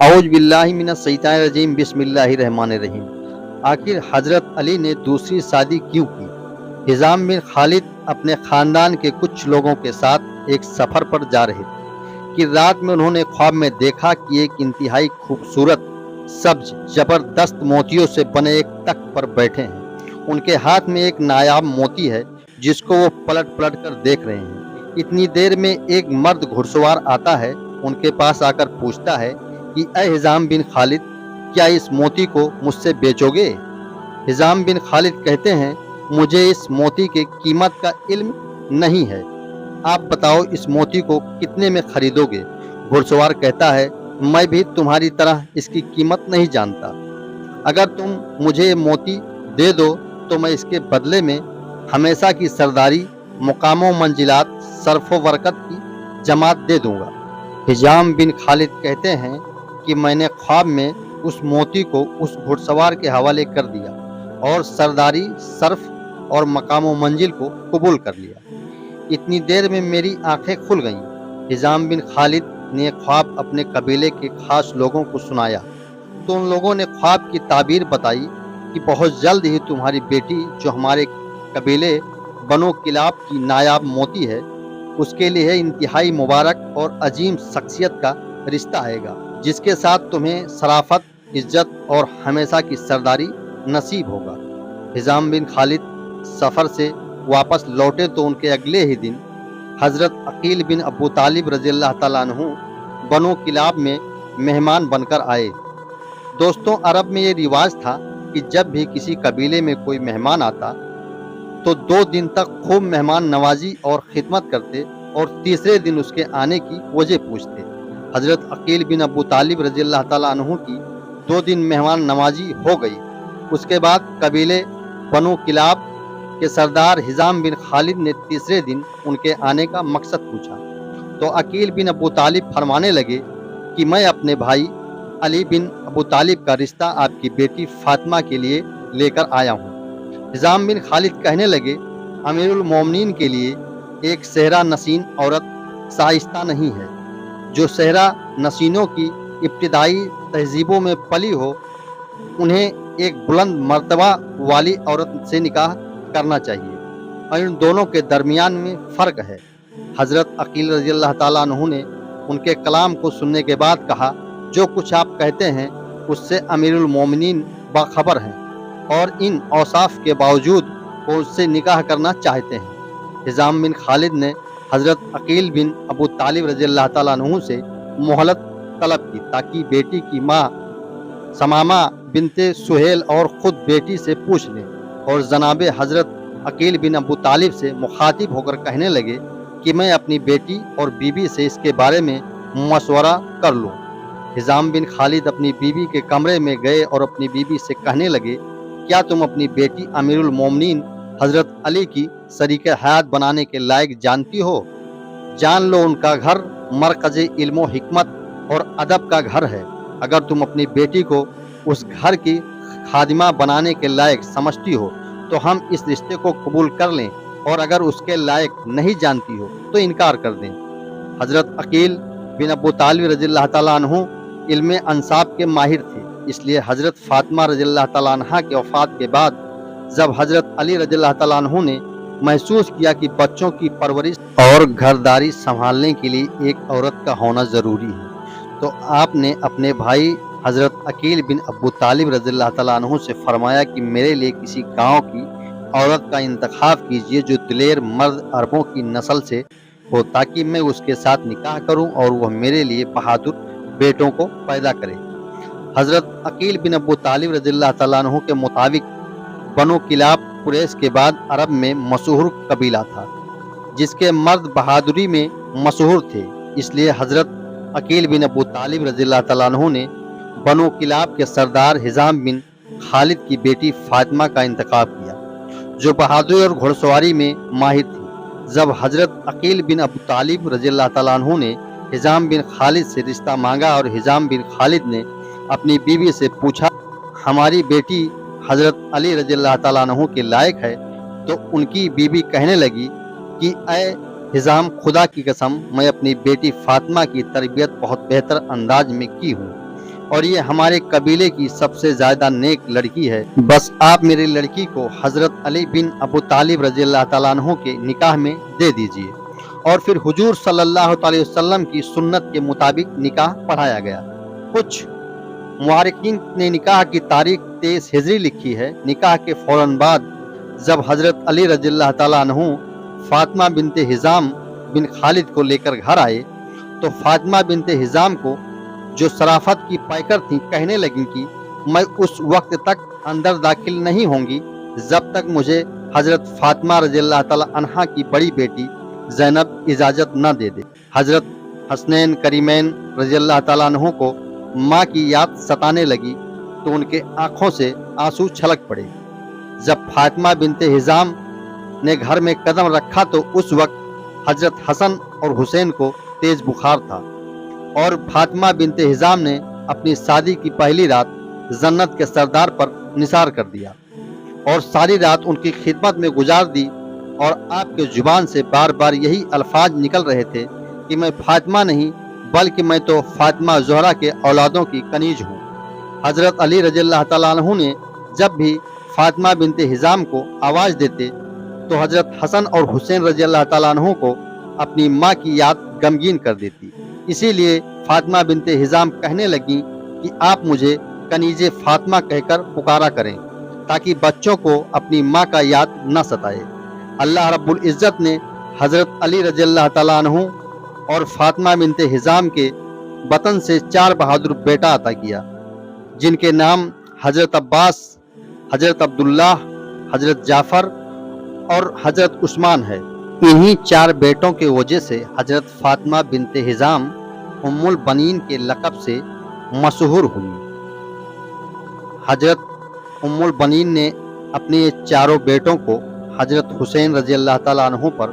औज बिल्लाहि मिनश शैतानिर रजीम बिस्मिल्लाहिर रहमानिर रहीम। आखिर हजरत अली ने दूसरी शादी क्यों की? हिजाम बिन खालिद अपने खानदान के कुछ लोगों के साथ एक सफर पर जा रहे थे कि रात में उन्होंने ख्वाब में देखा कि एक इंतहाई खूबसूरत सब्ज जबरदस्त मोतियों से बने एक तख्त पर बैठे हैं। उनके हाथ में एक नायाब मोती है जिसको वो पलट पलट कर देख रहे हैं। इतनी देर में एक मर्द घुड़सवार आता है, उनके पास आकर पूछता है कि ए हिजाम बिन खालिद, क्या इस मोती को मुझसे बेचोगे? हिजाम बिन खालिद कहते हैं, मुझे इस मोती की कीमत का इल्म नहीं है, आप बताओ इस मोती को कितने में खरीदोगे? घुड़सवार कहता है, मैं भी तुम्हारी तरह इसकी कीमत नहीं जानता। अगर तुम मुझे ये मोती दे दो तो मैं इसके बदले में हमेशा की सरदारी, मुकामों मंजिलात, सरफो बरकत की जमात दे दूंगा। हिजाम बिन खालिद कहते हैं कि मैंने ख्वाब में उस मोती को उस घुड़सवार के हवाले कर दिया और सरदारी, सर्फ और मकाम मंजिल को कबूल कर लिया। इतनी देर में मेरी आंखें खुल गईं। हिजाम बिन खालिद ने ख्वाब अपने कबीले के खास लोगों को सुनाया तो उन लोगों ने ख्वाब की ताबीर बताई कि बहुत जल्द ही तुम्हारी बेटी, जो हमारे कबीले बनो किलाब की नायाब मोती है, उसके लिए इंतहाई मुबारक और अजीम शख्सियत का रिश्ता आएगा, जिसके साथ तुम्हें शराफत, इज्जत और हमेशा की सरदारी नसीब होगा। हिजाम बिन खालिद सफ़र से वापस लौटे तो उनके अगले ही दिन हज़रत अकील बिन अबू तालिब रज़ियल्लाहु ताला अन्हु बनो किलाब में मेहमान बनकर आए। दोस्तों, अरब में ये रिवाज था कि जब भी किसी कबीले में कोई मेहमान आता तो 2 दिन तक खूब मेहमान नवाजी और खिदमत करते और तीसरे दिन उसके आने की वजह पूछते। हज़रत अकील बिन अबू तालिब रज़ियल्लाहु ताला अन्हु की 2 दिन मेहमान नवाजी हो गई। उसके बाद कबीले बनो किलाब के सरदार हिजाम बिन खालिद ने तीसरे दिन उनके आने का मकसद पूछा तो अकील बिन अबू तालिब फरमाने लगे कि मैं अपने भाई अली बिन अबू तालिब का रिश्ता आपकी बेटी फातिमा के लिए लेकर आया हूँ। हिजाम बिन खालिद कहने लगे, अमीरुल मोमिनीन के लिए एक सेहरा नसीन औरत शाइस्ता नहीं है। जो सेहरा नसीनों की इब्तिदाई तहजीबों में पली हो, उन्हें एक बुलंद मर्तबा वाली औरत से निकाह करना चाहिए और इन दोनों के दरमियान में फ़र्क है। हज़रत अकील रज़ियल्लाहु ताला अन्हु ने उनके कलाम को सुनने के बाद कहा, जो कुछ आप कहते हैं उससे अमीरुल मोमिनीन बाखबर हैं और इन औसाफ के बावजूद वो उससे निकाह करना चाहते हैं। हिजाम बिन खालिद ने हज़रत अकील बिन अबू तालिब रज़ियल्लाहु ताला अन्हु से मोहलत तलब की ताकि बेटी की माँ समामा बिनते सुहेल और ख़ुद बेटी से पूछ लें और जनाबे हज़रत अकील बिन अबू तालिब से मुखातिब होकर कहने लगे कि मैं अपनी बेटी और बीबी से इसके बारे में मशवरा कर लूँ। हिजाम बिन खालिद अपनी बीबी के कमरे में गए और अपनी बीबी से कहने लगे, क्या तुम अपनी बेटी अमीरुल मोमिनीन हज़रत अली की शरीक हयात बनाने के लायक जानती हो? जान लो, उनका घर मरकज़ इल्म व हिकमत और अदब का घर है। अगर तुम अपनी बेटी को उस घर की खादिमा बनाने के लायक समझती हो तो हम इस रिश्ते को कबूल कर लें, और अगर उसके लायक नहीं जानती हो तो इनकार कर दें। हज़रत अकील बिन अबू तालिब रज़ियल्लाहु ताला अन्हु इल्म अंसाब के माहिर थे, इसलिए हज़रत फातिमा रज़ियल्लाहु ताला अन्हा के वफ़ात के बाद जब हज़रत अली रज़ियल्लाहु ताला अन्हु ने महसूस किया कि बच्चों की परवरिश और घरदारी संभालने के लिए एक औरत का होना ज़रूरी है, तो आपने अपने भाई हज़रत अकील बिन अबू तालिब रज़ियल्लाहु ताला अन्हु से फरमाया कि मेरे लिए किसी गांव की औरत का इंतखाब कीजिए जो दिलेर मर्द अरबों की नस्ल से हो, ताकि मैं उसके साथ निकाह करूं और वह मेरे लिए बहादुर बेटों को पैदा करे। हज़रत अकील बिन अबू तालिब रज़ियल्लाहु ताला अन्हु के मुताबिक बनो किलाब कुरैश के बाद अरब में मशहूर कबीला था, जिसके मर्द बहादुरी में मशहूर थे। इसलिए हज़रत अकील बिन अबू तालिब रज़ियल्लाहु ताला अन्हु ने बनो किलाब के सरदार हिजाम बिन खालिद की बेटी फातिमा का इंतखाब किया, जो बहादुरी और घुड़सवारी में माहिर थी। जब हज़रत अकील बिन अबू तालिब रज़ियल्लाहु ताला अन्हु ने हिजाम बिन खालिद से रिश्ता मांगा और हिजाम बिन खालिद ने अपनी बीवी से पूछा, हमारी बेटी हज़रत अली रज़ियल्लाहु ताला अन्हु के लायक है, तो उनकी बीवी कहने लगी कि ऐ हिजाम, खुदा की कसम, मैं अपनी बेटी फातिमा की तरबियत बहुत बेहतर अंदाज में की हूँ। اور یہ ہمارے قبیلے کی سب سے زیادہ نیک لڑکی ہے، بس آپ میری لڑکی کو حضرت علی بن ابو طالب رضی اللہ تعالیٰ عنہ کے نکاح میں دے دیجیے۔ اور پھر حضور صلی اللہ علیہ وسلم کی سنت کے مطابق نکاح پڑھایا گیا۔ کچھ محققین نے نکاح کی تاریخ 23 ہجری لکھی ہے۔ نکاح کے فوراً بعد جب حضرت علی رضی اللہ تعالیٰ عنہ فاطمہ بنت حزام بن خالد کو لے کر گھر آئے تو فاطمہ بنت حزام کو جو شرافت کی پیکر تھیں کہنے لگیں کہ میں اس وقت تک اندر داخل نہیں ہوں گی جب تک مجھے حضرت فاطمہ رضی اللہ تعالیٰ عنہا کی بڑی بیٹی زینب اجازت نہ دے دے۔ حضرت حسنین کریمین رضی اللہ تعالیٰ عنہ کو ماں کی یاد ستانے لگی تو ان کے آنکھوں سے آنسو چھلک پڑے۔ جب فاطمہ بنت حزام نے گھر میں قدم رکھا تو اس وقت حضرت حسن اور حسین کو تیز بخار تھا اور فاطمہ بنت حزام نے اپنی شادی کی پہلی رات جنت کے سردار پر نثار کر دیا اور ساری رات ان کی خدمت میں گزار دی، اور آپ کے زبان سے بار بار یہی الفاظ نکل رہے تھے کہ میں فاطمہ نہیں بلکہ میں تو فاطمہ زہرا کے اولادوں کی کنیز ہوں۔ حضرت علی رضی اللہ تعالیٰ عنہ نے جب بھی فاطمہ بنت حزام کو آواز دیتے تو حضرت حسن اور حسین رضی اللہ تعالیٰ عنہ کو اپنی ماں کی یاد غمگین کر دیتی۔ اسی لیے فاطمہ بنت حزام کہنے لگیں کہ آپ مجھے کنیز فاطمہ کہہ کر پکارا کریں تاکہ بچوں کو اپنی ماں کا یاد نہ ستائے۔ اللہ رب العزت نے حضرت علی رضی اللہ تعالیٰ عنہ اور فاطمہ بنت حزام کے بطن سے 4 بہادر بیٹا عطا کیا، جن کے نام حضرت عباس، حضرت عبداللہ، حضرت جعفر اور حضرت عثمان ہے۔ انہی 4 بیٹوں کے وجہ سے حضرت فاطمہ بنت حزام ام البنین کے لقب سے مشہور ہوئی۔ حضرت ام البنین نے اپنے یہ 4 بیٹوں کو حضرت حسین رضی اللہ تعالیٰ عنہ پر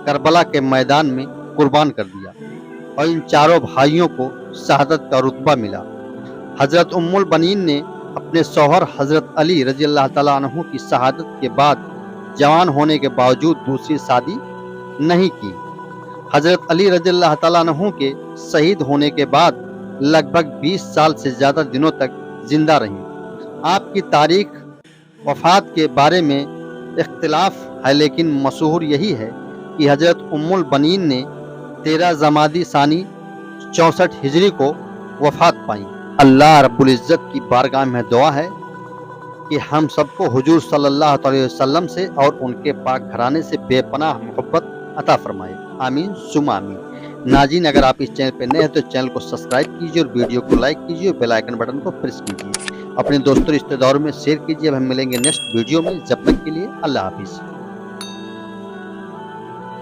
کربلا کے میدان میں قربان کر دیا اور ان 4 بھائیوں کو شہادت کا رتبہ ملا۔ حضرت ام البنین نے اپنے شوہر حضرت علی رضی اللہ تعالیٰ عنہ کی شہادت کے بعد جوان ہونے کے باوجود دوسری شادی نہیں کی۔ حضرت علی رضی اللہ تعالیٰ عنہ کے شہید ہونے کے بعد لگ بھگ 20 سال سے زیادہ دنوں تک زندہ رہیں۔ آپ کی تاریخ وفات کے بارے میں اختلاف ہے، لیکن مشہور یہی ہے کہ حضرت ام البنین نے 13 جمادی ثانی 64 ہجری کو وفات پائیں۔ اللہ رب العزت کی بارگاہ میں دعا ہے کہ ہم سب کو حضور صلی اللہ علیہ وسلم سے اور ان کے پاک گھرانے سے بے پناہ محبت عطا فرمائے، آمین ثم آمین۔ ناظرین، اگر آپ اس چینل پہ نئے ہیں تو چینل کو سبسکرائب کیجیے اور ویڈیو کو لائک کیجیے اور بیل آئیکن بٹن کو پریس کیجیے۔ اپنے دوستوں رشتہ داروں میں شیئر کیجیے۔ اب ہم ملیں گے نیکسٹ ویڈیو میں، جب تک کے لیے اللہ حافظ۔